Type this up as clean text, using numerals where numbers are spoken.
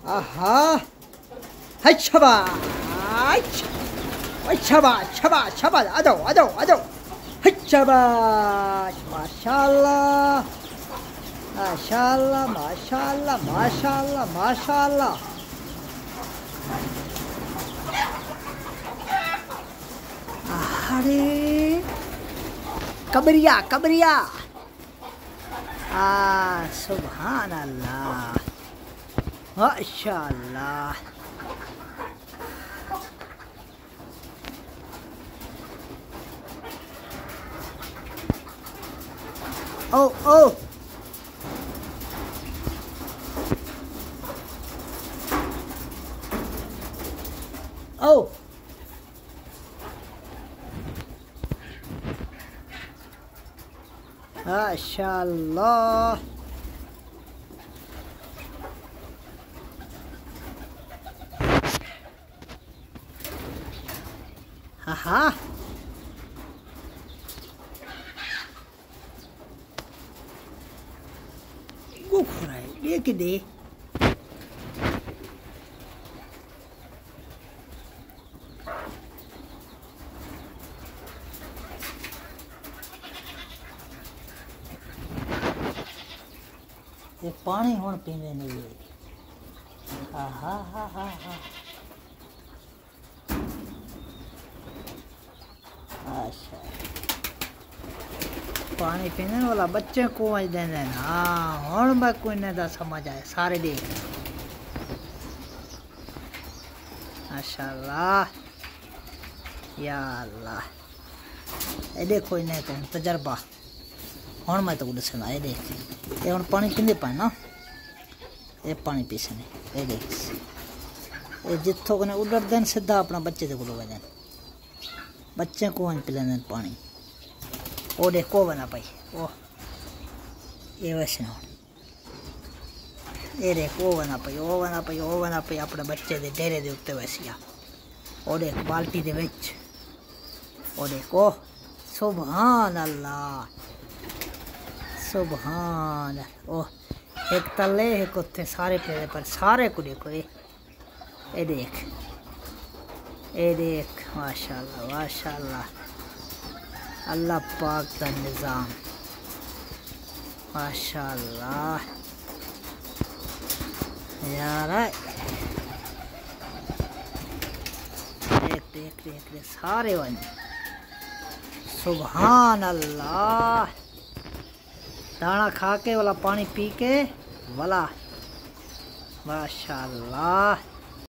आहा है शाबाश शाबाश शाबाश शाबाश आ जाओ आ जाओ आ जाओ है शाबाश माशाल्लाह माशाल्लाह माशाल्लाह माशाल्लाह माशाल्लाह। अरे कबरिया कबरिया सुभान अल्लाह माशाल्लाह। ओ ओ ओ माशाल्लाह। हाँ वो खोरा है देख दे। ये पानी हुण पींदे नहीं है। हाँ हाँ हाँ हाँ हाँ अच्छा पानी पीने वाला बच्चे को आज देने। हाँ हुण मैं कोई नहीं दा समझ आए सारे देख माशाल्लाह या अल्लाह। ये देखो इन्हें तो तजर्बा हुण मैं तो दसना। ये देख ये हुण पानी पींदे पाए ना ये पानी पीसने। ये देख ये जिथों कने उड़ते हैं सीधा अपना बच्चे के कोल वजन बच्चे को पिलाने पानी। वो देखो बना पाई ओ ये वैसे ना ये देख वो बना पाई वो बना पाई वो बना पाई अपने बच्चे के डेरे के उत्ते वैसिया। वो देख बाल्टी दे विच वो देखो सुभान अल्लाह सुभान। ओ एक तले एक उत्ते सारे पेड़े पर सारे को देखो ये देख माशाल्लाह माशाल्लाह अल्लाह पाक का निज़ाम माशाल्लाह यार। देख देख देख देख सारे वन सुभान अल्लाह। दाना खा के वाला पानी पी के वाला माशाल्लाह